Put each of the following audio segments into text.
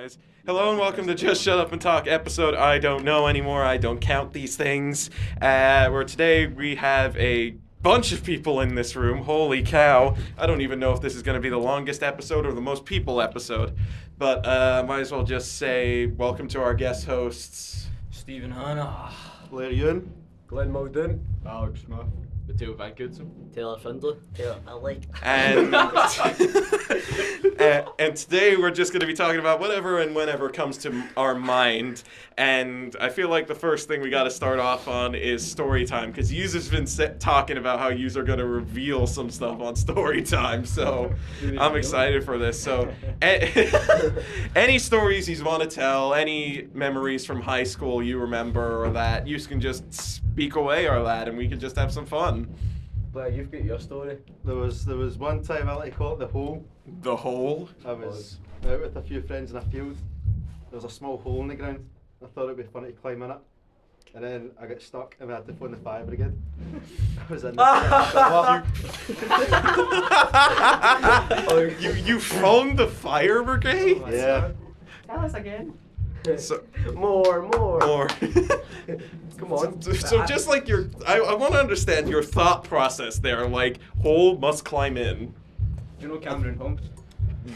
Anyways, hello and welcome to Just Shut Up and Talk episode I don't know anymore. I don't count these things. Where today we have a bunch of people in this room. Holy cow. I don't even know if this is going to be the longest episode or the most people episode. But might as well just say welcome to our guest hosts. Stephen Hanna, Blair Ewan, Glenn Muldoon, Alex Smith, Matteo Van Goodson, Taylor Findlay, Taylor Alley. And and today we're just going to be talking about whatever and whenever comes to our mind. And I feel like the first thing we got to start off on is story time, because yous have been talking about how yous are going to reveal some stuff on story time. So I'm excited for this. So any stories you want to tell, any memories from high school you remember or that, you can just speak away or that, and we can just have some fun. Blair, you've got your story. there was one time I like to call it the hole. The hole? I was out with a few friends in a field. There was a small hole in the ground. I thought it'd be funny to climb in it. And then I got stuck and we had to phone the fire brigade. I was in there. You phoned the fire brigade? Yeah. Tell us again. So, More. Come on. So just like I want to understand your thought process there. Like, hole must climb in. Do you know Cameron Holmes?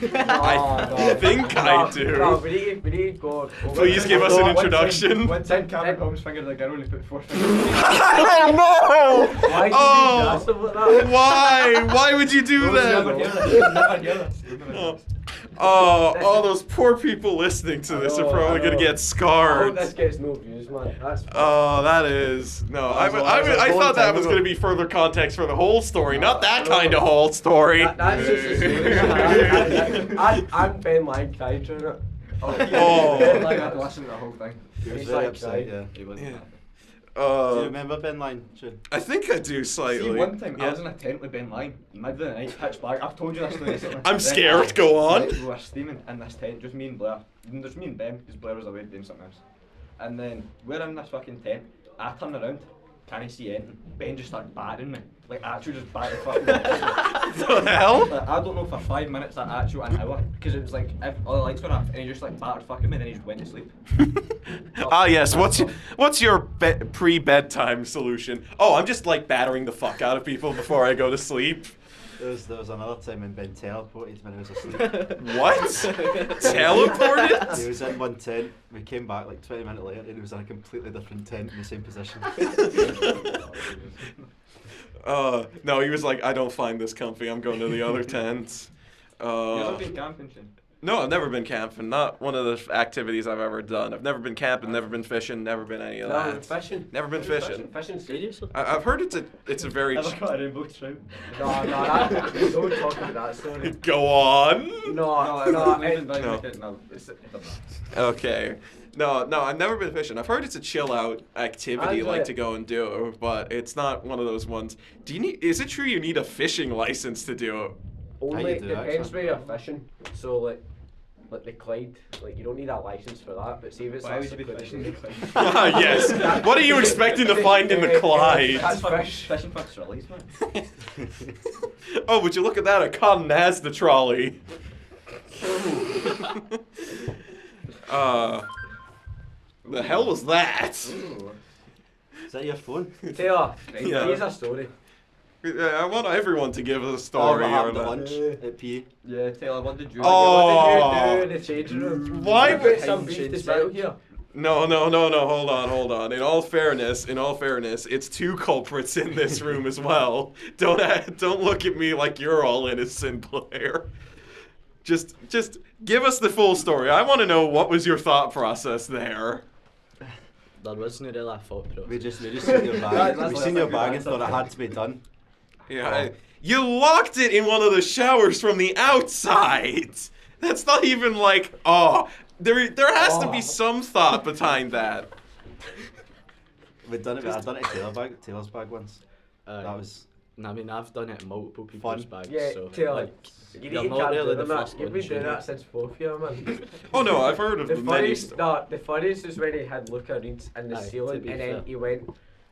I think I do. No, we need to go. Please give us an introduction. One time Cameron Holmes fingered a girl and he put 4 fingers. Oh no! Why did Oh. you do stuff like that? Why? Why would you do Never that? hear this. Never hear this. Oh, all those poor people listening to this are probably gonna get I hope scarred. this gets no views, man. That's Oh, that is no. I thought that was gonna be further context for the whole story, not that kind of whole story. that's just a story. I'm Ben Lang crying during it. Oh. Like, I had to listen to the whole thing. He was He's very like, upset, right. yeah. He wasn't Yeah. happy. Do you Uh, remember Ben Line? Should I think I do slightly. See, one time I Yeah. was in a tent with Ben Lang, middle of the night, pitch black. I've told you this story. recently. I'm Then scared, go on. We were steaming in this tent, just me and Blair. There's me and Ben, because Blair was away doing something else. And then we're in this fucking tent. I turn around, can't see anything. Ben just started battering me. Like, actually just battered fucking me. What the hell? Like, I don't know for 5 minutes that actual an hour, because it was like all the lights went off and he just like battered fucking me, then he just went to sleep. Ah yes. What's your pre-bedtime solution? Oh, I'm just like battering the fuck out of people before I go to sleep. there was another time when Ben teleported when I was asleep. What? Teleported? He was in one tent. We came back like 20 minutes later and he was in a completely different tent in the same position. No, he was like, I don't find this comfy. I'm going to the other tent. You've not been camping, Shane? No, I've never been camping. Not one of the activities I've ever done. I've never been camping, never been fishing, never been any of No, that. fishing. Never been fishing. Fishing, seriously? I've heard it's a very. Ever got a rainbow trout? No, don't talk about that story. Go on. No, Okay. No, I've never been fishing. I've heard it's a chill out activity, like to go and do, but it's not one of those ones. Is it true you need a fishing license to do it? only you do, depends actually. where you're fishing. So like the Clyde, like you don't need a license for that. But see if it's Why that would you be fishing secluded- the Clyde? Ah, yes. What are you expecting to find in the Clyde? That's fucking fish. fishing for trolleys, man. Oh, would you look at that? A Con has the trolley. The hell was that? Is that your phone? Taylor, Yeah. here's a story. I want everyone to give us a Oh, story. what happened or at that. lunch at PE? Yeah, Taylor, what did you Oh. What did you do in the changing room? Why We've would- got some beef to settle here. No, hold on. In all fairness, it's two culprits in this room as well. Don't look at me like you're all innocent, Blair. Just give us the full story. I want to know what was your thought process there. There wasn't really a thought process. We just seen your bag. That's We like seen a your good bag and answer. thought it had to be done. Yeah, you locked it in one of the showers from the outside. That's not even like, there has to be some thought behind that. We've done it. I done it in Taylor's bag once. That was. I mean, I've done it in multiple people's Fun. bags, Yeah, so Taylor, like, you you're need to not calm really down the on first that. You've one, been doing Shane. that since fourth year, man. Oh no, I've heard of The many. the funniest is when he had Luca Reeds in the Aye, ceiling, to be and then fair. he went,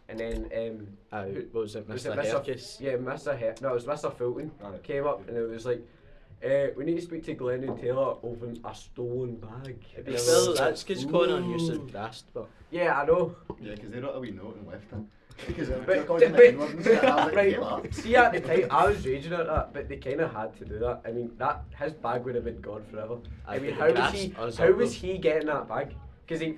and then what was it, was Mr. it Herkis? Yeah, Mr. No, it was Mr. Fulton Right. came up, and it was like, We need to speak to Glenn and Taylor over a stolen bag. Well, that's because Connor used to rest, but Yeah, I know. Yeah, because they wrote a wee note and left it. Because Right, see at the time I was raging at that, but they kind of had to do that. I mean, that his bag would have been gone forever. I mean, how was he getting that bag? Because he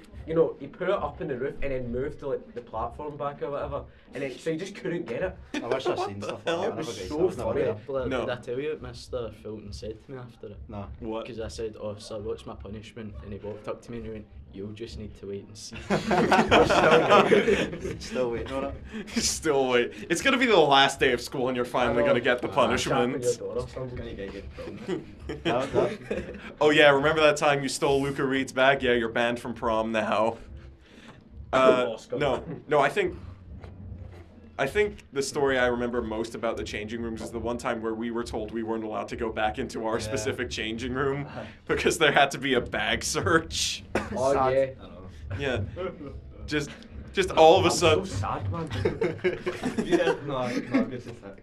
put it up in the roof and then moved to like the platform back or whatever, and then so he just couldn't get it. I wish I'd seen stuff hell? like It that. was I never so got it. funny. well, No. did I tell you what Mr. Fulton said to me after it? No. What? Because I said, "Oh, sir, what's my punishment?" And he walked up to me and he went, "You'll just need to wait and see." Still waiting on it. Still wait. It's gonna be the last day of school and you're finally gonna get the Tapping punishment. your door or I'm something. gonna get good prom. That- Oh yeah, remember that time you stole Luca Reed's bag? Yeah, you're banned from prom now. Oscar. No, I think the story I remember most about the changing rooms is the one time where we were told we weren't allowed to go back into our Yeah. specific changing room because there had to be a bag search. Oh Sad. yeah. I know. Yeah, just all of a I'm so sudden. sad, man. Yeah, no, good since that.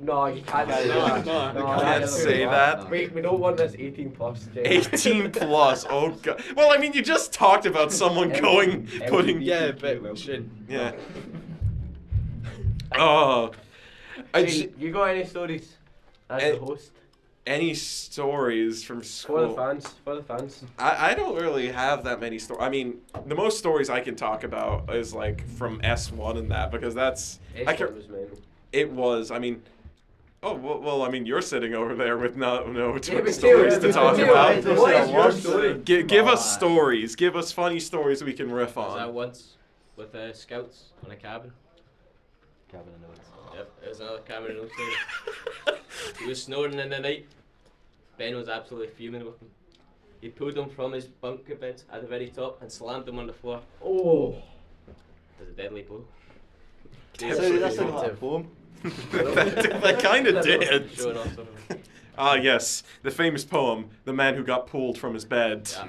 No, you can't say No, that. no, you that's can't too say bad. that. We don't want this 18 plus. Jay. 18 plus. Oh god. Well, I mean, you just talked about someone going putting. Yeah, but shouldn't. Yeah. Oh. Shane, you got any stories as Eh, the host? Any stories from For school? the fans. For the fans. I don't really have that many stories. I mean, the most stories I can talk about is like from S1 and that because that's. I This can, one was mental. it was. I mean. Oh well. I mean, you're sitting over there with no Yeah, but stories to Taylor, talk Taylor, about. what is your story? Give us stories. Give us funny stories we can riff Was that on. once with scouts on a cabin? Cabin in the woods. Yep, it was another cabin in Ulster. He was snoring in the night. Ben was absolutely fuming with him. He pulled him from his bunk bed at the very top and slammed him on the floor. Oh. It was a deadly blow. So that's like a poem. that kind of did. Showing off something. Ah, yes, the famous poem, "The Man Who Got Pulled from His Bed." Yeah.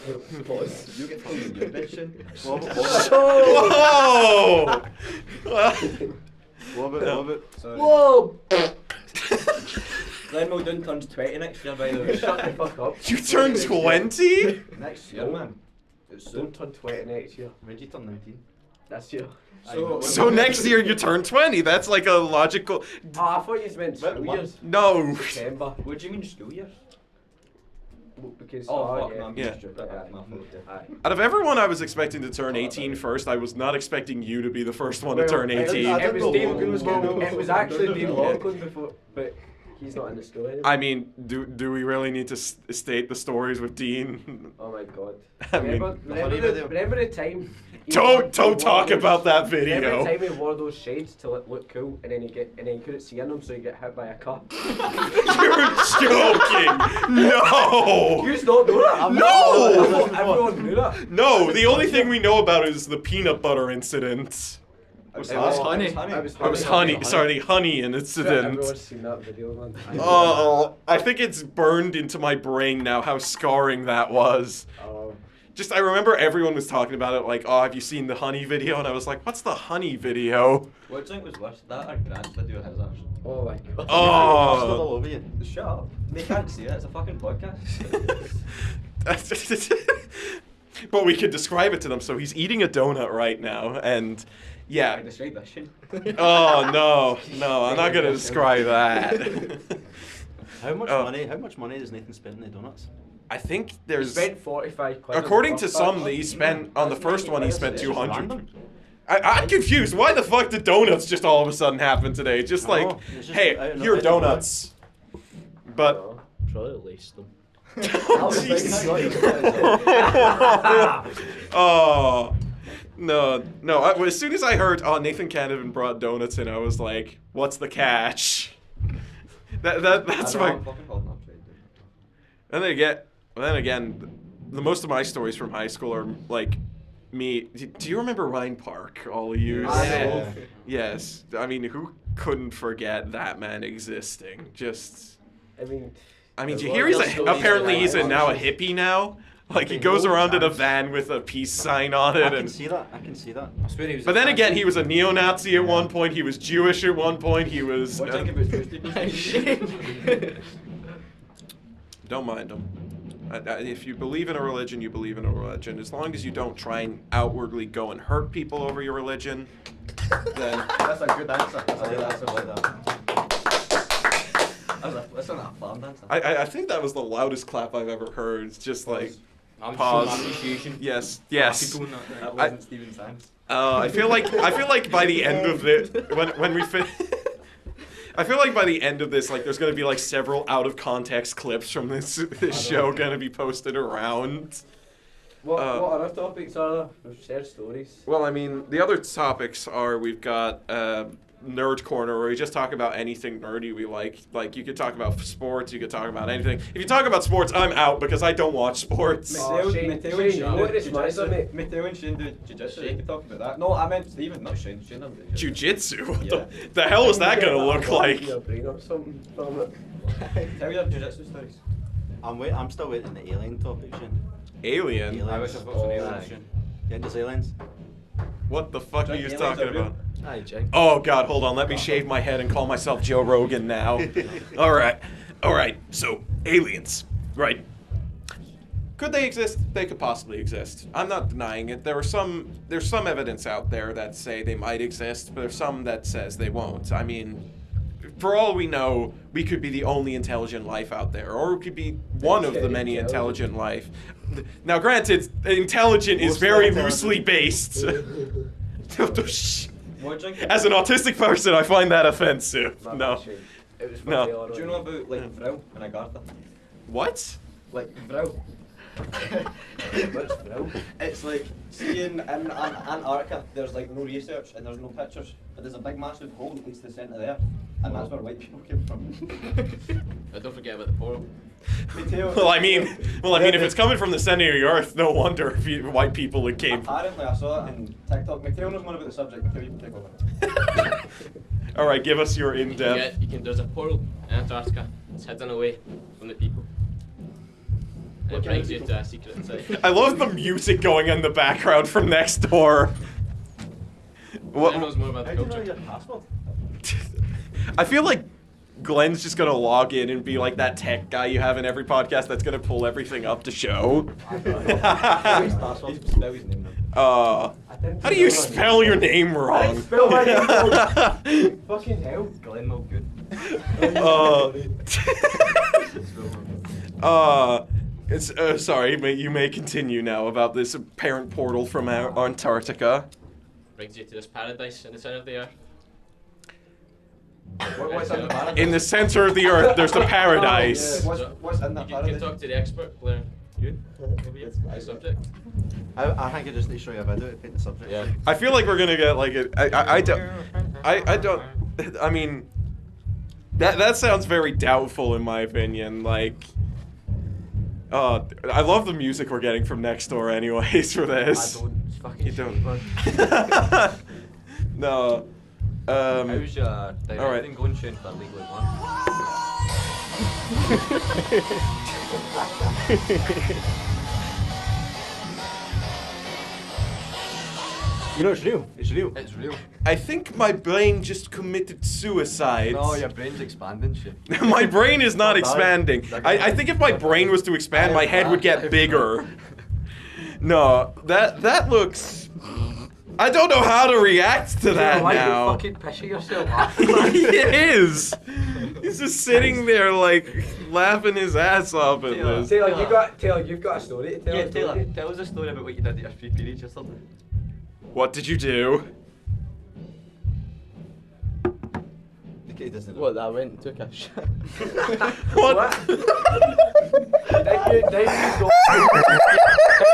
You get pulled in your bed, Shane. What about Whoa! Sorry. Whoa! Glenn Muldoon turns 20 next year, by the way. Shut the fuck up. You turned 20? Next year, man. It's Don't soon. turn 20 next year. when did you turn 19? That's you. So next year you turn 20. That's like a logical. Oh, I thought you meant school What? years. No. September. What do you mean school years? Because Fuck, yeah. no, I'm Yeah. being stupid. Aye. My fault. Aye. Out of everyone I was expecting to turn 18 first, I was not expecting you to be the first one to turn Well, 18. It was know Dean. Logan was going on. It was actually Dean Lachlan before, but he's not in the school anymore. I mean, do we really need to state the stories with Dean? Oh my god. I mean, Remember the time? he don't wore talk those- about that Remember video. the time he wore those shades to look cool, and then you couldn't see in them, so you get hit by a car. You're joking. No. You just don't know that. No! I thought everyone knew that. No, the only thing we know about is the peanut butter incident. It was honey. It I was honey. Sorry, the honey incident. Everyone's seen that video, man. Oh, I think it's burned into my brain now how scarring that was. Oh. Just I remember everyone was talking about it like, oh, have you seen the honey video? And I was like, what's the honey video? What do you think was worse? That or Grant's video of his arse? Oh my god. Plastered Oh. all over you. Shut up. They can't see it. It's a fucking podcast. But we could describe it to them. So he's eating a donut right now, and I yeah. describe that shit. Oh no, I'm not gonna describe that. How much Oh. money? How much money does Nathan spend on the donuts? I think He there's. spent 45 quid. on According the to first some, batch. he spent on the first one. He spent It's just 200. random. I'm confused. Why the fuck did donuts just all of a sudden happen today? Just I like, know, it's just hey, out of here are nowhere. donuts. But Oh. Probably laced them. Jesus. Oh no. As soon as I heard, oh, Nathan Canavan brought donuts in, I was like, what's the catch? That's my. I'm fucking holding up to it, dude. And then again, the most of my stories from high school are like me. Do you remember Ryan Park? All of you? Yeah. Yes. I mean, who couldn't forget that man existing? Just. I mean, I mean, As do you long hear as he's your stories apparently are he's like now a that. hippie now? Like he goes around in a van with a peace sign on it, I can and see that. I can see that. I swear he was. but then again, he was a neo-Nazi at one point. He was Jewish at one point. He was. What do you think about Tuesday? Don't mind him. If you believe in a religion, you believe in a religion. As long as you don't try and outwardly go and hurt people over your religion, then. That's a good answer. That's a I good like answer. that. I like that. That's not a farm dancer. I think that was the loudest clap I've ever heard. It's just like. I'm Pause. showing my appreciation. Yes. for Yes. people in that. That wasn't Stephen Sands. I feel like by the end of it, when we fin. I feel like by the end of this, like, there's gonna be like several out of context clips from this show gonna be posted around. What other topics are there? Share stories. Well, I mean, the other topics are we've got Nerd Corner, where we just talk about anything nerdy we like. Like, you could talk about sports, you could talk about anything. If you talk about sports, I'm out because I don't watch sports. Shane, Mateo Shane, and you know this Shane mic, do mate. Mateo and Shane do jiu-jitsu. You could talk about that. No, I meant Stephen, not Shane. Shane doesn't do jiu-jitsu. Jiu-jitsu? What Yeah. the hell is that gonna look like? Your brain or something from it. Tell your jiu-jitsu stories. I'm still waiting on the alien topic, Shane. Alien? I wish I've got some aliens. Shane. You into aliens? What the fuck are Think you aliens talking are real? about? Aye, Jake. Oh god, hold on, let me shave my head and call myself Joe Rogan now. Alright, so aliens, right. Could they exist? They could possibly exist. I'm not denying it. There's some evidence out there that say they might exist, but there's some that says they won't. I mean, for all we know, we could be the only intelligent life out there, or we could be one of the many intelligent life. Now granted, intelligent is Mostly very intelligent. loosely based. What drink? As an autistic person, I find that offensive. My No. bad, Shane. It was No. fucking all Do you know about like vrou in a garden? What? Like vrou. What's bro? It's like seeing in Antarctica, there's like no research and there's no pictures, but there's a big massive hole that leads to the centre there, and that's where white people came from. But don't forget about the portal. Mateo, Well, I mean, if it's coming from the center of the earth, no wonder white people it came from. apparently I saw it on TikTok. Mateo knows more about the subject. Mateo, you can take over. All right, give us your in-depth. There's a portal in Antarctica. It's hidden away from the people. And it brings you to a secret site. I love the music going in the background from next door. Glenn knows more about How the do you know culture. your password? I feel like Glenn's just gonna log in and be like that tech guy you have in every podcast that's gonna pull everything up to show. His password. Spell his name now. How do you spell your name I wrong? didn't spell my name wrong. Fucking hell. Glenn Mulgood. It's sorry, you may continue now about this apparent portal from Antarctica. Brings you to this paradise in the center of the earth. What's in the paradise? In the center of the earth, there's the paradise. What's in the You can paradise? talk to the expert, Blair. You? Maybe it's my subject. I think I just need to show you a video to paint the subject. Yeah. I feel like we're gonna get like it. I don't. I mean, that sounds very doubtful in my opinion. Like, I love the music we're getting from next door, anyways, for this. I don't. It's fucking You shit, don't. man. No. How's your directing Alright. going, Shane, for Legally Blonde? You know it's real. It's real. It's real. I think my brain just committed suicide. No, your brain's expanding, Shane. My brain is not Not bad. expanding. I think if my brain was to expand, my head would get bigger. No, that looks. I don't know how to react to that Why now. you fucking pissing yourself laughing, man? He is. He's just sitting there like laughing his ass off at this. Taylor, you've got a story to tell. Yeah, us, Taylor, don't you? tell us a story about what you did at your free period yesterday. What did you do? The kid doesn't know. What, I went and took a shit. What? Did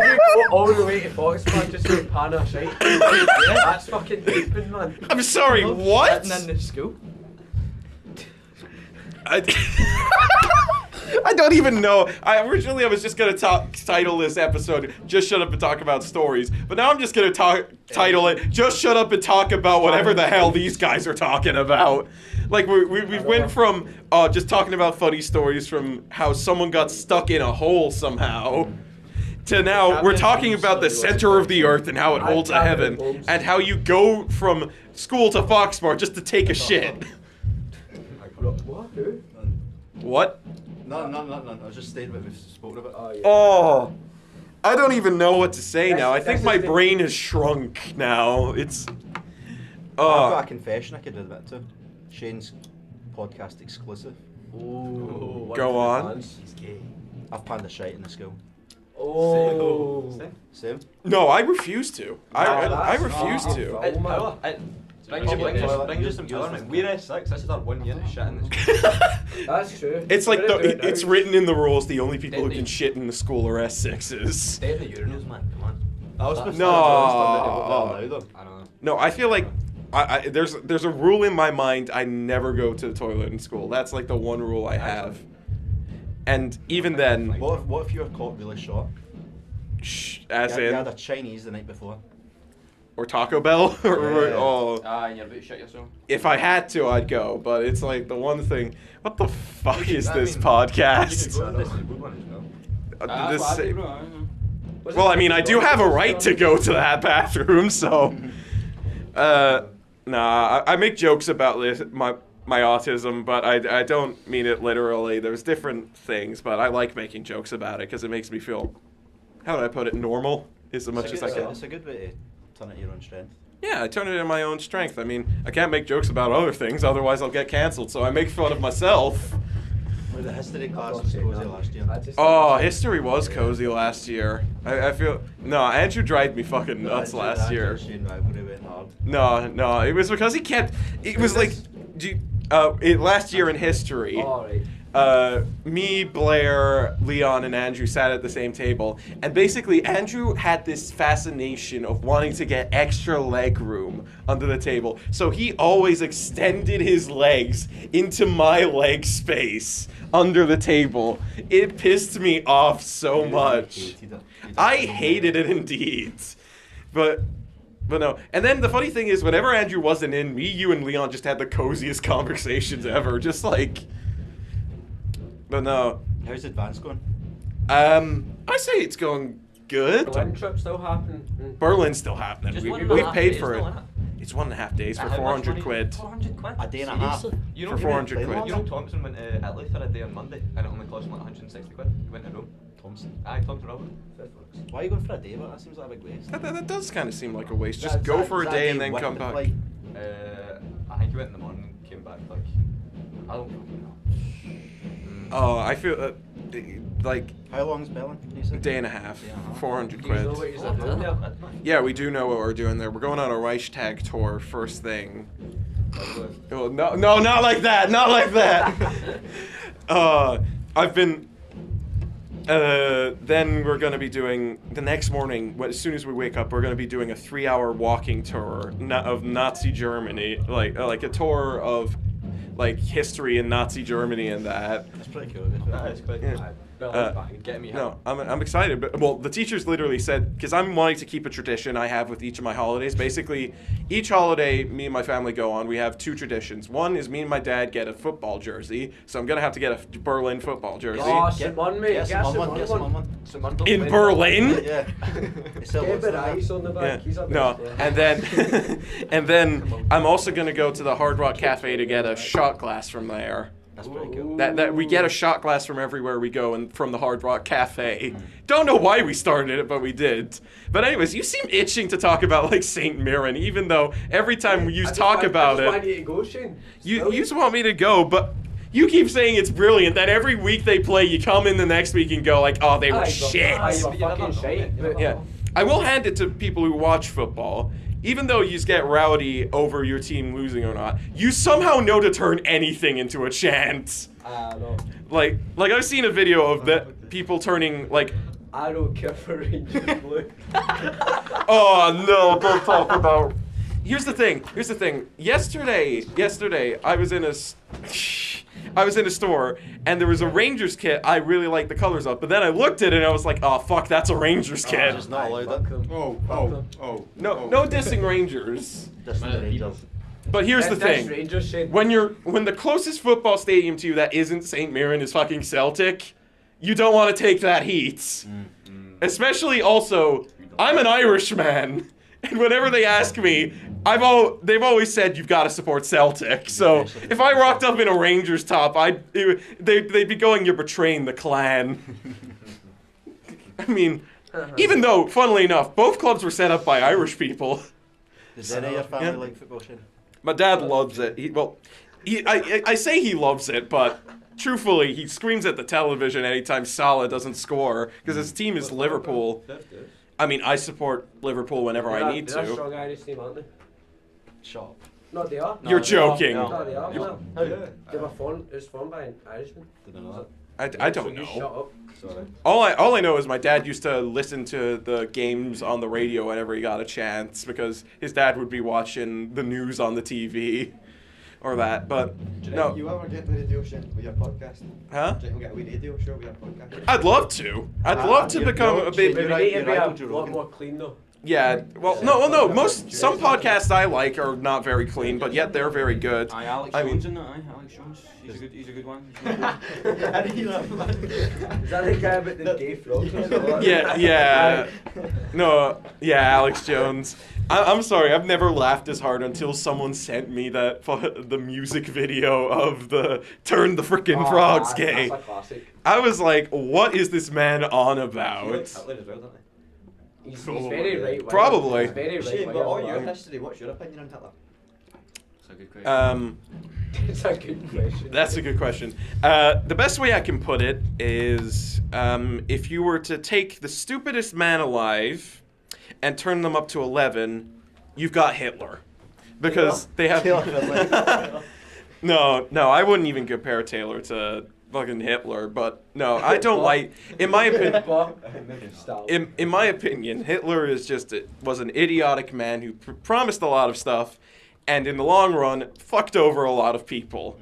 you go all the way to Foxconn just to pan a shite? Yeah, that's fucking deeping, man. I'm sorry, what? Sitting in the school. I don't even know. Originally I was just gonna title this episode "Just Shut Up and Talk About Stories," but now I'm just gonna title it "Just Shut Up and Talk About Whatever the hell these guys are talking about." Like we went from just talking about funny stories from how someone got stuck in a hole somehow, to now we're talking about the center of the earth and how it holds a heaven, and how you go from school to Foxmore just to take a shit. What? Who? What? No. I was just stating what we've spoken about. Oh, yeah. Oh, I don't even know what to say now. I think That's my the thing. brain has shrunk now. It's. I've got Oh. a confession I could do that too. Shane's podcast exclusive. Ooh, Go on. He's gay. I've panned a shite in the school. Oh. Same. No, I refuse to. I that's refuse not to. a problem. Brings you some tolerance. We're S6. This is our 1 unit shit in the That's true. It's like We're gonna do it it's now. written in the rules. The only people who Stay can shit in the school are S6s. Stay in the urinals, man. Come on. I was supposed No. to though. I don't know. No, I feel like there's a rule in my mind. I never go to the toilet in school. That's like the one rule I have. And even then, What if you were caught really short? as you in, had a Chinese the night before. or Taco Bell, or Yeah. oh, And you're about to shit yourself. if I had to, I'd go. But it's like the one thing. What the fuck is this You podcast? could go, this is a good one as well. This- well, I mean, I do have a right to go to that bathroom, so. Nah, I make jokes about this, my autism, but I don't mean it literally. There's different things, but I like making jokes about it because it makes me feel, how do I put it, normal as much as I can. It's a good way to turn it your own strength. Yeah, I turn it in my own strength. I mean, I can't make jokes about other things, otherwise I'll get cancelled, so I make fun of myself. Well, the history class was cozy last year. Oh, history was cozy last year. I feel, no, Andrew drive me fucking nuts last year. Shane rivalry went hard. No, it was because he kept. It was like, last year in history, All right. me, Blair, Leon, and Andrew sat at the same table, and basically Andrew had this fascination of wanting to get extra leg room under the table, so he always extended his legs into my leg space under the table. It pissed me off so much. I hated it indeed, but no. And then the funny thing is, whenever Andrew wasn't in, me, you, and Leon just had the coziest conversations ever. Just like, but no. How's advance going? I say it's going good. Berlin trip still happening. Berlin's still happening. Just We, 1.5 we've paid days for it. though, innit? It's 1.5 days for How much 400 money? quid. 400 quid? A day and a half. Seriously? You For 400 quid. You know Thompson went to Italy for a day on Monday and it only cost him like 160 quid. He went to Rome. Thompson. Aye, Thompson Robert. Why are you going for a day? That seems like a big waste. That does kind of seem like a waste. Just Is go that- for is a that day and then with come the back. flight? I think he went in the morning and came back like, I don't fucking know. Oh, I feel like How long's Berlin? You said? a day and a half, Day and a half. 400 Do you know quid. what you're doing there? Yeah, we do know what we're doing there. We're going on a Reichstag tour first thing. Oh, no, not like that, not like that. I've been. Then we're gonna be doing the next morning. As soon as we wake up, we're gonna be doing a 3-hour walking tour of Nazi Germany, like a tour of like history in Nazi Germany and that. That's pretty cool. That is quite Yeah. Berlin's bang. Get me No, I'm excited. But well, the teachers literally said, because I'm wanting to keep a tradition I have with each of my holidays. Basically, each holiday me and my family go on, we have 2 traditions. One is me and my dad get a football jersey, so I'm gonna have to get a Berlin football jersey. Oh, Simon, mate. Get Get some Simon one, get one. some one. Simon. In Berlin? Yeah. It still Get looks a bit like of that. ice on the back. Yeah. He's a No, bit- and then and then I'm also gonna go to the Hard Rock Cafe to get a shot glass from there. That's pretty cool. That we get a shot glass from everywhere we go and from the Hard Rock Cafe. Don't know why we started it, but we did. But anyways, you seem itching to talk about like Saint Mirren, even though every time you talk about I just want it, you to go, Shane. you just want me to go, but you keep saying it's brilliant that every week they play, you come in the next week and go like, oh, they were shit. Aye, but but you're fucking not shite. wrong, but- Yeah, I will hand it to people who watch football. Even though you just get rowdy over your team losing or not, you somehow know to turn anything into a chant. No. Like I've seen a video of that people turning like, I don't care for Rangers Blue. oh no, don't talk about. Here's the thing. Yesterday, I was in a store and there was a Rangers kit I really liked the colors of, but then I looked at it and I was like, oh fuck, that's a Rangers kit. Just not allowed it. No dissing Rangers. Just the Rangers. But here's the That's thing. Rangers, Shane. When the closest football stadium to you that isn't St. Mirren is fucking Celtic, you don't want to take that heat. Especially also, I'm an Irishman, and whenever they ask me, they've always said you've got to support Celtic. So if I rocked up in a Rangers top, they'd be going, you're betraying the clan. I mean, even though, funnily enough, both clubs were set up by Irish people. Does any of your family like football, Shane? My dad loves it. I say he loves it, but truthfully, he screams at the television anytime Salah doesn't score because his team is Liverpool. I mean, I support Liverpool whenever I need They're a to. strong Irish team, aren't they? Shut up. No, they are. You're joking. No, they are. No. They were formed. It was formed by an Irishman. I don't You shut know. up. Sorry. All I know is my dad used to listen to the games on the radio whenever he got a chance because his dad would be watching the news on the TV or that. But Do you no, think you ever get the radio show with your podcast? huh? Do you think we'll get a wee radio show with your podcast? I'd love to. I'd love to become a bit. We You're right, need to you're be right, a Joe lot Rogan. more clean though. Yeah. Well, no. Some podcasts I like are not very clean, but yet they're very good. Aye, Alex I mean- Jones in that, aye, Alex Jones. He's a good one. How do you laugh, man? Is that the guy about the gay frogs? Yeah. No, yeah, Alex Jones. I'm sorry, I've never laughed as hard until someone sent me the music video of the Turn the Frickin' Frogs Gay. That's a classic. I was like, what is this man on He about? likes Hitler as well, doesn't He's very right. Probably. He's very he? right. Shane, but all your history, what's your opinion on Hitler? It's a good question. It's a good question. That's a good question. The best way I can put it is if you were to take the stupidest man alive and turn them up to 11, you've got Hitler. Because they have... No, I wouldn't even compare Taylor to fucking Hitler, but no, I don't like... In my opinion... Stop. In my opinion, Hitler was an idiotic man who promised a lot of stuff, and in the long run, fucked over a lot of people.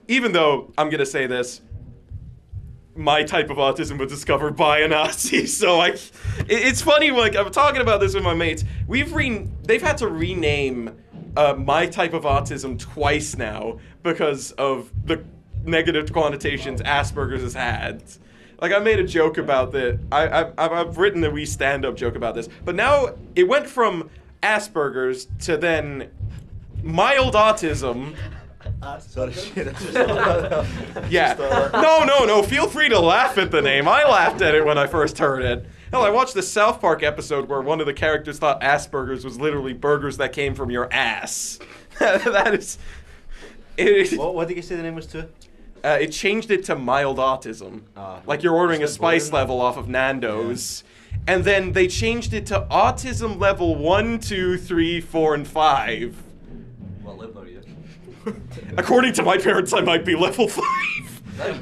Even though, I'm gonna say this, my type of autism was discovered by a Nazi, so it's funny, like, I'm talking about this with my mates, they've had to rename my type of autism twice now, because of the negative connotations Asperger's has had. Like, I made a joke about that. I've written a wee stand-up joke about this. But now, it went from Asperger's to then mild autism. Sorry, Shane. Yeah. No. Feel free to laugh at the name. I laughed at it when I first heard it. Hell, I watched the South Park episode where one of the characters thought Asperger's was literally burgers that came from your ass. That is... What did you say the name was too? It changed it to mild autism. Like you're ordering a spice level off of Nando's. Yeah. And then they changed it to autism level 1, 2, 3, 4, and 5. What level are you? According to my parents, I might be level 5.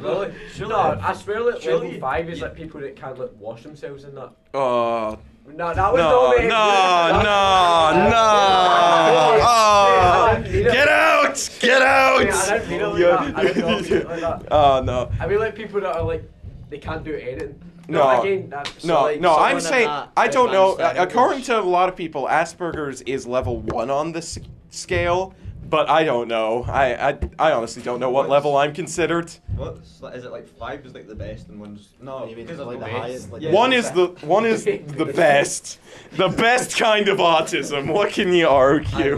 Really? Surely- No, I swear that surely- level 5 is like people that can't like wash themselves and that. No, No, that was no. Oh, get out! Get out! I didn't mean it like that. I didn't mean it like that. Oh, no. I mean like people that are like, they can't do anything. No. Again, that's... No, like, no, I'm someone saying, at I don't know. advanced levels. According to a lot of people, Asperger's is level 1 on this scale, but I don't know. I honestly don't know what level I'm considered. What's is it like 5 is like the best and one's no You mean because like there's the no highest, best. like- Yeah, One is the best. The best kind of autism. What can you argue?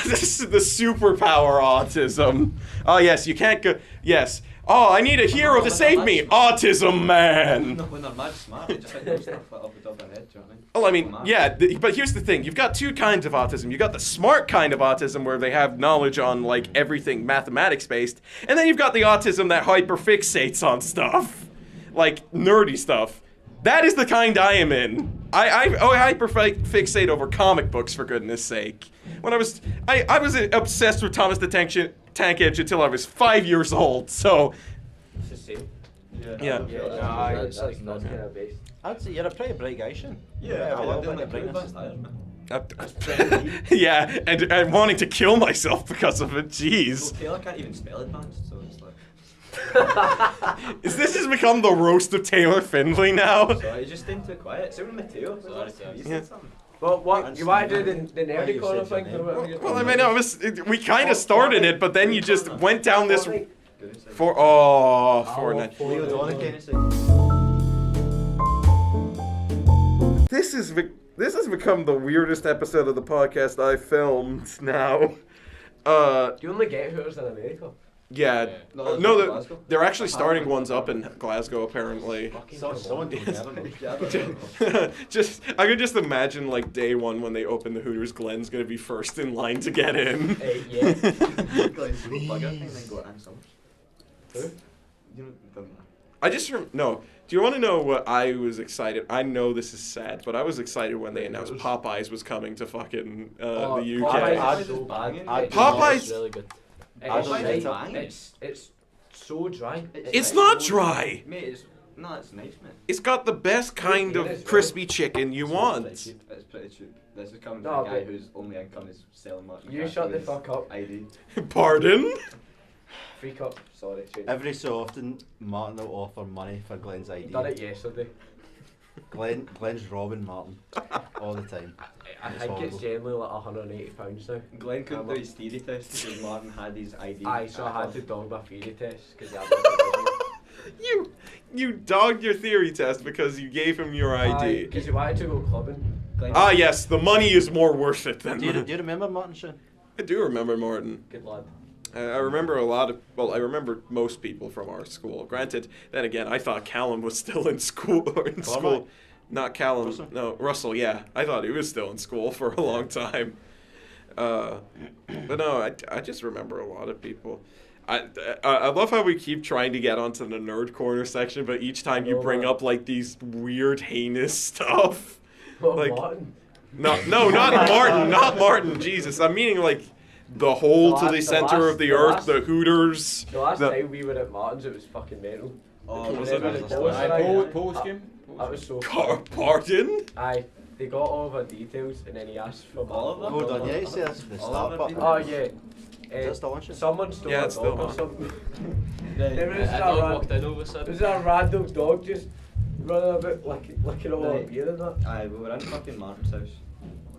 This is the superpower autism. Oh yes, you can't go. Yes. Oh, I need a hero to save me. Autism man. No, when they're mad smart, they just like know stuff like off the top of their head. Do you know what I mean? Well, I mean, Mad. yeah, but here's the thing. You've got two kinds of autism. You've got the smart kind of autism where they have knowledge on, like, everything mathematics-based. And then you've got the autism that hyperfixates on stuff. Like, nerdy stuff. That is the kind I am in. I hyperfixate over comic books, for goodness sake. When I was obsessed with Thomas the Tank Engine until I was 5 years old, so... It's the same. Yeah. That's kind of based. I'd say you're a pretty bright guy, Shane. Yeah, I love doing like like brightness. advanced man. Yeah, and wanting to kill myself because of it, jeez. Well, Taylor can't even spell advanced, so it's like. Is this has become the roast of Taylor Findlay now? Sorry, just staying too quiet. Same with Mateo. Sorry. You Yeah. said something. Well, what you want to do the Why nerdy you corner said thing? your Or whatever you're Well, I doing? mean, we kind of started it, but then you just went down this Good. Fortnite. Leo Donica. This has become the weirdest episode of the podcast I filmed now. You only get Hooters in America. Yeah. No, No, that's Glasgow. they're actually starting ones up in Glasgow, apparently. Someone told me, I don't know. Just, I could just imagine like day one when they open the Hooters, Glenn's gonna be first in line to get in. Yeah. Who? No. Do you want to know what I was excited? I know this is sad, but I was excited when they announced Popeyes was coming to fucking the UK. Popeyes is so bad. Popeyes- It's really good. It's so dry. It's not dry. Mate, it's nice, mate. It's got the best kind of crispy chicken you want. It's pretty cheap. This is coming No, from a guy but- whose only income is selling Martin. You shut the fuck up. ID. Pardon? Free cup. Sorry, Shane. Every so often, Martin will offer money for Glenn's ID. Done it yesterday. Glenn's robbing Martin all the time. I It's think horrible. it's generally like £180 now. Glenn couldn't do his theory test because Martin had his ID. Aye, so I had to dog my theory test because You dogged your theory test because you gave him your ID. Because he wanted to go clubbing. Ah, yes, the money is more worth it than. Do you remember Martin, Sean? I do remember Martin. Good lad. I remember a lot of. Well, I remember most people from our school. Granted, then again, I thought Callum was still in school. Callum? Not Callum. Russell? No, Russell. Yeah, I thought he was still in school for a long time. But no, I just remember a lot of people. I love how we keep trying to get onto the nerd corner section, but each time you bring up like these weird, heinous stuff. What, Like- Martin? No, not Martin, not Martin. Jesus, I'm meaning like the hole to the center of the earth, the Hooters. The last time we were at Martin's, it was fucking mental. Oh, Was was it? it? Polo scheme? That was so Pardon? Aye, they got all of our details and then he asked for All of them? Hold on, yeah, you say that's the All start of button. it. Oh yeah. Is that still on, Sean? Someone stole Yeah, a it's still dog or on. something. Right. There was A a dog ran- walked in all of a sudden. there's a random dog just running about licking all our Right. beer and that. Aye, we were in fucking Martin's house.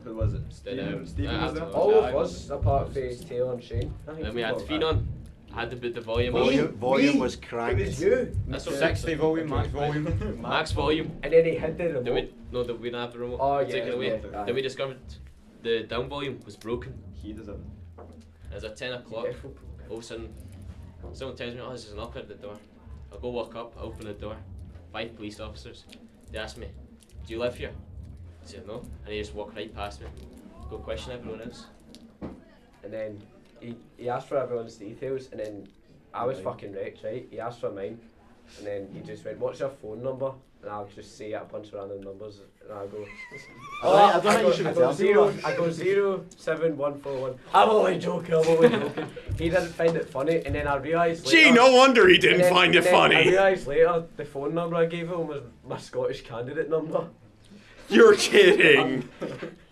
Who was it? Stephen. Stephen was there? All of us, apart from Taylor and Shane. I think Then we had Oh, Phenon. Had to put the volume Me? on. Volume was It cranked. was you. That's what 60 volume, max volume. Max volume. And then he hid the Then remote. we didn't have the remote. Oh, Take yeah, it away. yeah, Then we discovered the down volume was broken. He does it. It was at 10 o'clock. All of a sudden, someone tells me, oh, there's a knock at the door. I go walk up, I open the door. 5 police officers. They ask me, do you live here? I said no. And they just walk right past me. Go question everyone else. And then he asked for everyone's details, and then I was fucking wrecked, right? He asked for mine, and then he just went, "What's your phone number?" And I'll just say a bunch of random numbers, and I'll go, I don't think you should I have go told zero, people I go 07141. I'm only joking. He didn't find it funny, and then I realised later. Gee, no wonder he and didn't then- find it and then I funny. realised later the phone number I gave him was my Scottish candidate number. You're kidding.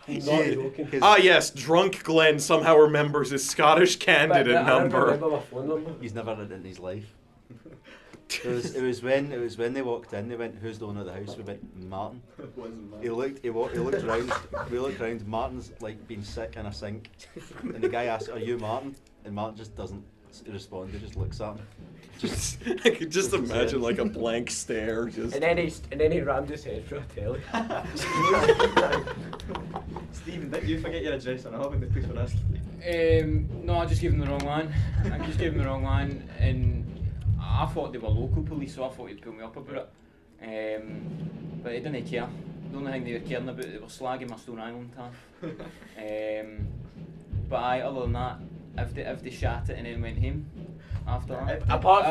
I'm not joking. Ah, yes, drunk Glenn somehow remembers his Scottish candidate But I don't number. remember my phone number. He's never had it in his life. It was when they walked in. They went, "Who's the owner of the house?" We went, "Martin." He looked round. We looked round. Martin's like been sick in a sink, and the guy asked, "Are you Martin?" And Martin just doesn't respond. He just looks at him. Just, I could just imagine like a blank stare. Just. And then he rammed his head through a telly. Stephen, did you forget your address on all when the police were asking? No, I just gave him the wrong line. And I thought they were local police, so I thought he'd pull me up about it. But he didn't care. The only thing they were caring about, they were slagging my Stone Island tan. But aye, other than that, if they shat it and then went home after that. Apart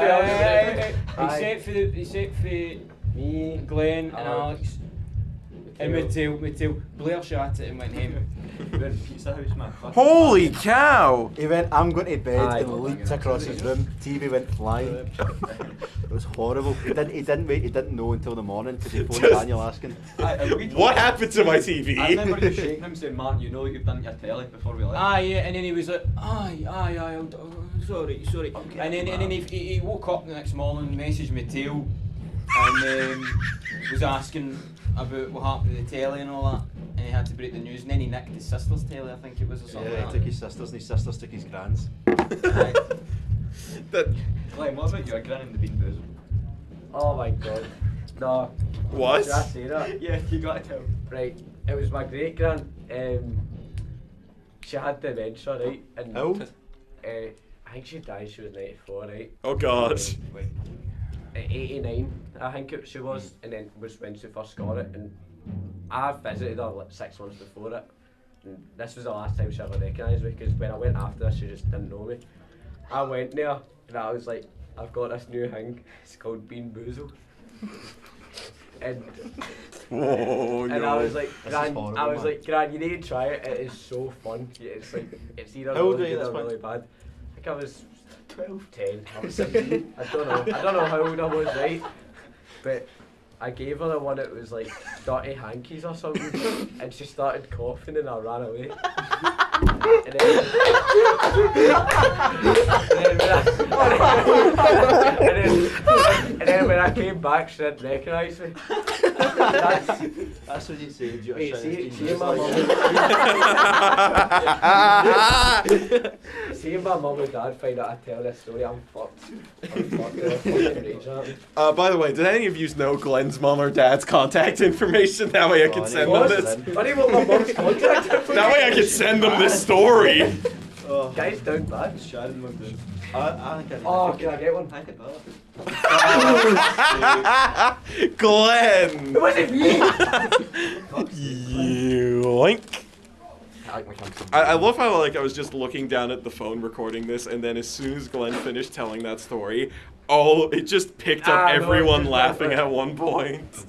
from Except for me, Glenn and Alex. Alex. And Mattel. Blair shat it and went home. We went to Pizza House, man. Fucking Holy cow! He went, "I'm going to bed," Aye. and leaped across his room. TV went flying. It was horrible. He didn't know until the morning because he phoned Just- Daniel asking. What happened to my I TV? remember you shaking him saying, "Martin, you know what you've done to your telly before we left." Aye, yeah, and then he was like, aye, sorry. Okay, And then he woke up the next morning, messaged me tail, and was asking about what happened to the telly and all that, and he had to break the news, and then he nicked his sister's telly, I think it was, or something Yeah, he like took that. his sisters, and his sisters took his grands. Aye. That, Glenn, what about your grin in the Bean Boozled? oh my god. No. What? Did I say that? Yeah, you gotta tell. Right. It was my great grand. She had dementia, right? And How? I think she died. She was 94, right? Oh God. At 89, I think she was, and then was when she first got it. And I visited her like 6 months before it. And this was the last time she ever recognised me, because when I went after her, she just didn't know me. I went there and I was like, I've got this new thing. It's called Bean Boozled. And Oh no. and I was like, This is Gran, horrible, I was man. like, Gran, you need to try it. It is so fun. It's like, it's either How old really were you good at or this really bad. I think I was 12, 10, or 17. I don't know. I don't know how old I was, right? But I gave her the one that was like dirty hankies or something, and she started coughing and I ran away. And then, and then when I came back, she didn't recognise me. That's what you say. You Wait, shit see, is see just my like- See if my mum and dad find out I tell this story, I'm fucked. I'm fucked. They're fucking raging at me. By the way, did any of you know Glenn's mom or dad's contact information? That way I can Oh, send I them need this. to I need what my mum's contact info. That way I can send them this story. Oh, Guys down bad. Sharon one dude. I think I need Oh, to can I get one? I could Glenn! It wasn't me! Yoink. I like my country. I love how like I was just looking down at the phone recording this, and then as soon as Glenn finished telling that story, it just picked up Ah, no, it everyone just laughing went at one point.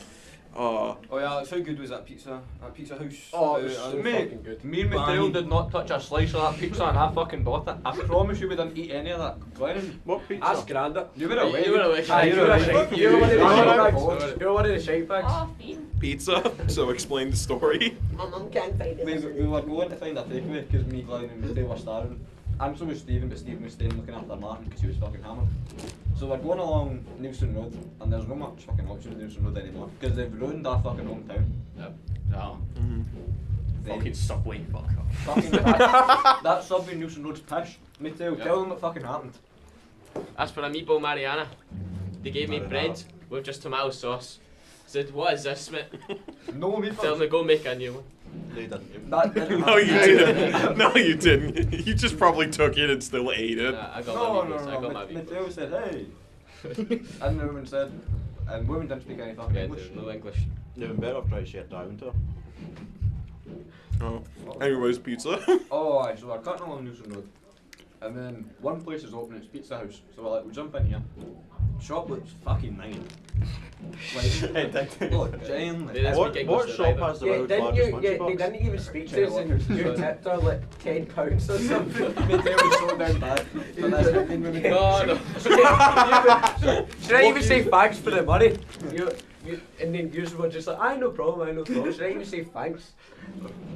Oh yeah, Alex, how good was that pizza? That pizza house? Oh, it was Uh, so Mate, fucking good. me and Mateo did not touch a slice of that pizza and I fucking bought it. I promise you we didn't eat any of that. Glenn, What pizza? That's grand. you were away. You were away. Aye, you were a shite. You were one of the I shite know. bags. You were one of the shite bags. Oh, fiend. Pizza. So explain the story. My mum can't find it. We were going to find a takeaway because me, Glenn and Mateo were starving. And so was Stephen, but Stephen was staying looking after Martin because he was fucking hammered. So we're going along Nielsen Road and there's no much fucking option at Nielsen Road anymore because they've ruined our fucking hometown. Yep. Oh, They- fucking Subway, fuck off. Fucking that Subway Nielsen Road's pish. Mateo, Yeah. tell them what fucking happened. As for a meatball Mariana, they gave me Marinara. bread with just tomato sauce. I said, what is this, mate? No, me Tell them to go make a new one. They didn't. That didn't No, you happen. didn't. No, you didn't. You just probably took it and still ate it. I got No, my no, meatballs. I got no. my meatballs. Mateo said, hey. And the woman said, and women didn't speak any fucking Yeah, English. there's no English. You've been better off trying to share down to her. Oh. Anyways, pizza. Oh, aye, so we're cutting along Nielsen Road. And then one place is open, it's Pizza House. So we're like, we jump in here. Shop looks fucking nice. Like, look, genuinely. They didn't What, speak what English shop either. has the Yeah, world's didn't largest you? Yeah, they lunchbox? didn't even speak to us, and you tipped her like £10 or something. Mateo was so down bad. But that's what made me No, no. She didn't even say thanks for the money. And then you were just like, I no problem. She didn't even say thanks.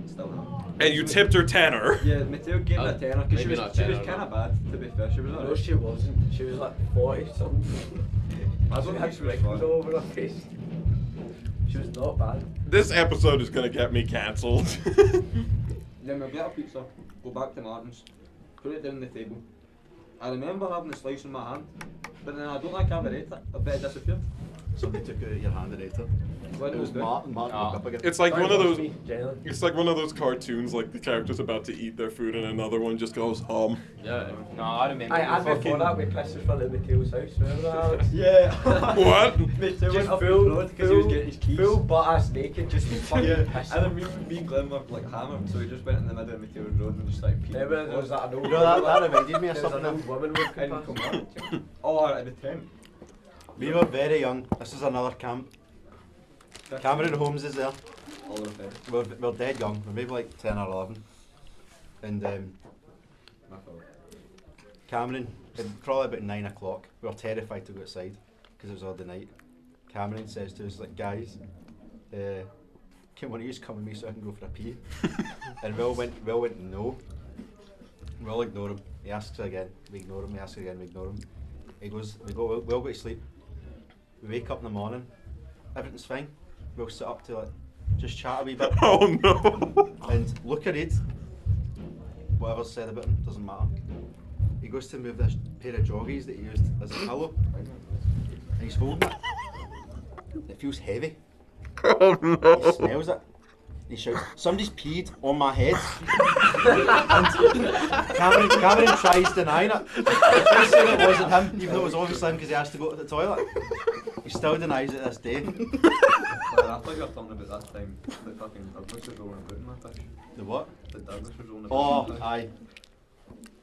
Still not. And you tipped her tenner. Yeah, Mateo gave her a tenner because she Maybe was, not she was tenner, kind no. of bad, to be fair. She was No, alright. she wasn't. She was like 40 something. I She don't had think she was wrinkles fun. all over her face. She was not bad. This episode is gonna get me cancelled. Then we'll get a pizza, go back to Martin's, put it down on the table. I remember having the slice in my hand, but then I don't think I ever ate it. I bet it disappeared. Somebody took it out of your hand and ate it. Glenn It was was down. Martin. Martin woke up again. It's like one of Sorry, those. me, Jalen. It's like one of those cartoons, like the character's about to eat their food and another one just goes Yeah. No, I remember. And the before that, we pissed in front of Mateo's house. Remember that, Alex? Yeah. What? Mateo went Just up the full, road because he was getting his keys. full butt-ass naked, just fucking Yeah, pissed. and then me and Glenn were like hammered, so we just went in the middle of Mateo's road and just like peed. Remember there was that an old You know, that reminded me of there was something. an old woman walking And come past. on. Oh, at the tent. We were very young. This is another camp. Cameron Holmes is there. All of them. We're dead young. We're maybe like 10 or 11. And My fault. Cameron, it was probably about 9 o'clock. We were terrified to go outside because it was all the night. Cameron says to us, like, guys, can one of you come with me so I can go for a pee? And we all went no. We all ignore him. He asks again, we ignore him. He asks again, we ignore him. He goes, we all go to sleep. We wake up in the morning, everything's fine. We'll sit up to like, just chat a wee bit. Oh no. And look at it. Whatever's said about him doesn't matter. He goes to move this pair of joggies that he used as a pillow, and he's holding it. It feels heavy. Oh He no. smells it. He shouts, somebody's peed on my head. And Cameron tries denying it. He's saying it wasn't him, even though it was obviously him because he has to go to the toilet. He still denies it this day. I thought you were talking about that time the fucking Douglas was rolling about in my fish. The what? The Douglas was rolling about Oh, in my fish. aye.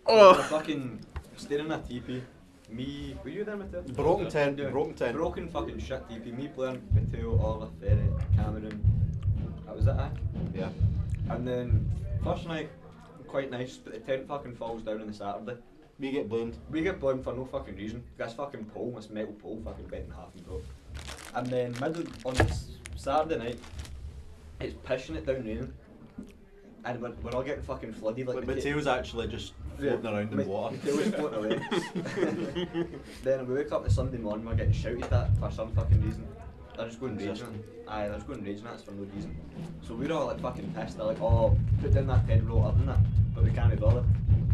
We Oh. were fucking staying in a teepee. Me, were you there, Mateo? Broken tent, Yeah. broken tent. Broken fucking shit teepee. Me, Blair, Mateo, Oliver, Ferry, Cameron. That was it, eh? Yeah. And then, first night, quite nice, but the tent fucking falls down on the Saturday. We get blamed. We get blamed for no fucking reason. This fucking pole, this metal pole, fucking bent in half and broke. And then, middle on Saturday night, it's pissing it down raining. And we're all getting fucking flooded like But the Mateo's actually just floating around in water. Mateo's floating away. Then we wake up the Sunday morning, we're getting shouted at for some fucking reason. They're just going raging. Aye, they're just going raging at us for no reason. So we're all like fucking pissed. They're like, oh, put down that tent, roll it up and that. But we can't be bothered.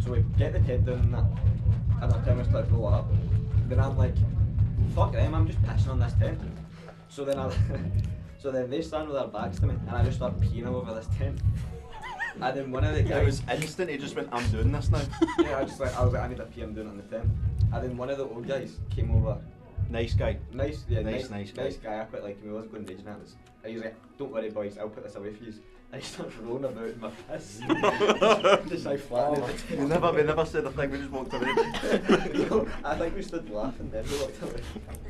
So we get the tent down and that. And they're telling us to roll it up. Then I'm like, fuck them, I'm just pissing on this tent. So then so then they stand with their backs to me and I just start peeing all over this tent. And then one of the guys It was instant, he just went, I'm doing this now. yeah, I was like, I need a pee, I'm doing it on the tent. And then one of the old guys came over. Nice guy. Nice Nice guy. I quite like him. He wasn't going raging at us. And he was like, "Don't worry, boys. I'll put this away for you." And he starts rolling about in my piss. Just like flat. We never said a thing, we just walked away. I think we stood laughing then. We walked away.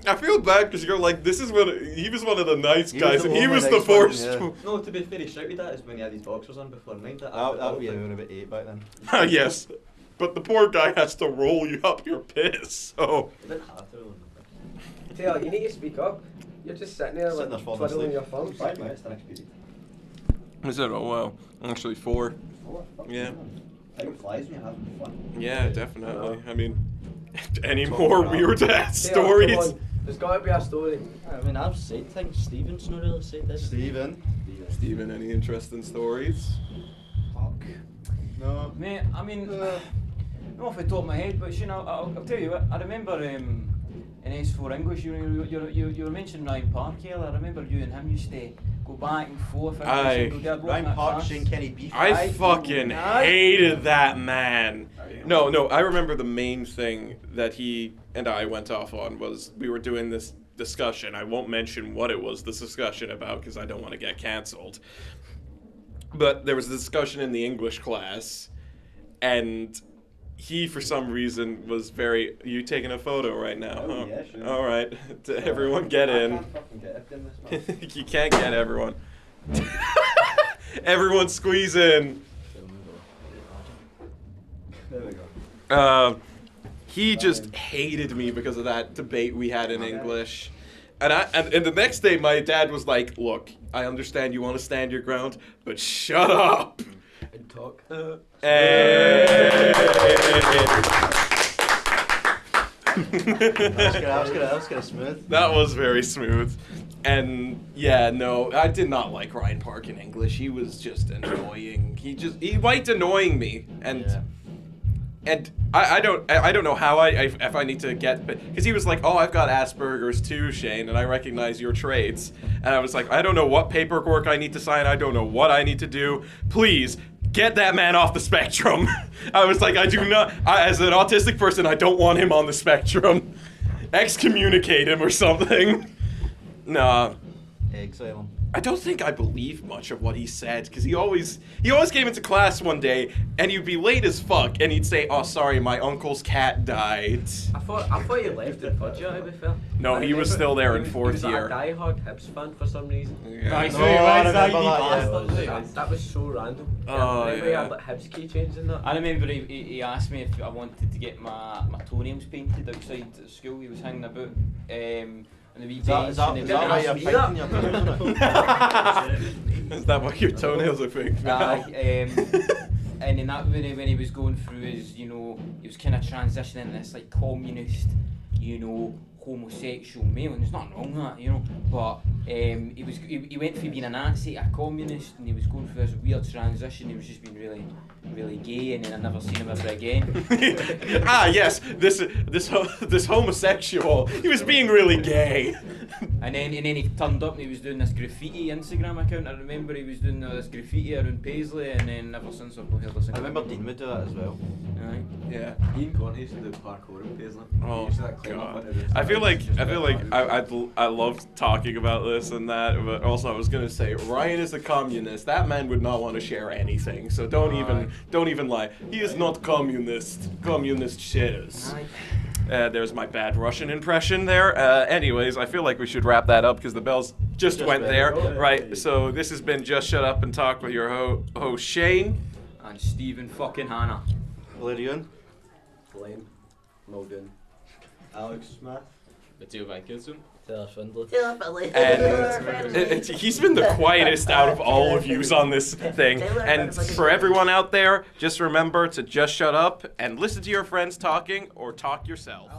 I feel bad because you're like, this is when he was one of the nice He was guys, the and he one was with the nice one, first. yeah. No, to be fair, he shouted at us when he had his boxers on before mine. That would be around about 8 back then. Yes, but the poor guy has to roll you up your piss. So He didn't have to roll in my piss. Taylor, you need to speak up. You're just sitting there Sitting like there falling twiddling asleep. your thumbs. 5 minutes the next period. is it? Oh wow, actually 4. Oh, fuck Yeah. Time flies when you're having fun. Yeah, definitely. I mean, any Talk more about weird Taylor, stories? come on. There's got to be a story. I mean, I've said things. Stephen's not really said this. Stephen. Stephen, any interesting stories? Fuck. No. Mate, I mean, not off the top of my head, but you know, I'll tell you what. I remember in S4 English, you were mentioning Ryan Park earlier. I remember you and him used to go back and forth every Aye. single day. I'd walk in Ryan that Park, class. Shane Kenny beef. I fucking hated that man. No, I remember the main thing that he and I went off on was we were doing this discussion. I won't mention what it was this discussion about because I don't want to get cancelled. But there was a discussion in the English class, and he, for some reason, was very... You taking a photo right now, Oh, huh? yeah, sure. All right. Everyone get I in. can't fucking get it in this one. You can't get everyone. Everyone squeeze in. There we go. He just hated me because of that debate we had in English. And the next day my dad was like, look, I understand you want to stand your ground, but shut up. And talk. That was kind of smooth. That was very smooth. And yeah, no, I did not like Ryan Park in English. He was just annoying. He liked annoying me. And Yeah. and I don't know how if I need to get, because he was like, oh, I've got Asperger's too, Shane, and I recognize your traits. And I was like, I don't know what paperwork I need to sign. I don't know what I need to do. Please get that man off the spectrum. I was like, as an autistic person, I don't want him on the spectrum. Excommunicate him or something. Nah. Exile him. I don't think I believe much of what he said, because he always came into class one day and he'd be late as fuck and he'd say, "Oh, sorry, my uncle's cat died." I thought you left in third year, to be fair. No, I he was remember still there he in was- fourth he was year. a die-hard Hibs fan for some reason. Yeah. Right, so No, he I was remember that, that, bastard. yeah. That was so random. Oh, I remember he yeah. had like Hibs keychains and that. I remember he asked me if I wanted to get my toenails painted outside the school. He was hanging about on the wee Is that bench. why and he you're was painting your toes on it? Is that why your toenails are big now? and then that when he was going through his, he was kind of transitioning this like communist, homosexual male, and there's nothing wrong with that, but he went from being a Nazi to a communist, and he was going through this weird transition. He was just being really, really gay, and then I never seen him ever again. Ah, yes, this homosexual. He was being really gay. And then he turned up and he was doing this graffiti Instagram account. I remember he was doing this graffiti around Paisley, and then ever since I've not heard a single I remember word. Dean would do that as well. Aye. Yeah. Ian Conte used to do parkour in Paisley. Oh, He used to, like, climb up God. onto the I feel like stairs. I love talking about this and that, but also I was gonna say Ryan is a communist. That man would not want to share anything, so don't even lie. He is not communist. Communist shares. There's my bad Russian impression there. Anyways, I feel like we should wrap that up because the bells just went there. Right. So this has been Just Shut Up and Talk with your host Shane. And Stephen fucking Hannah. Valerian? Blaine. Muldoon. Alex Smith. Matteo Van Kilson. Taylor Swindler. And he's been the quietest out of all of yous on this thing. And for everyone out there, just remember to just shut up and listen to your friends talking or talk yourself.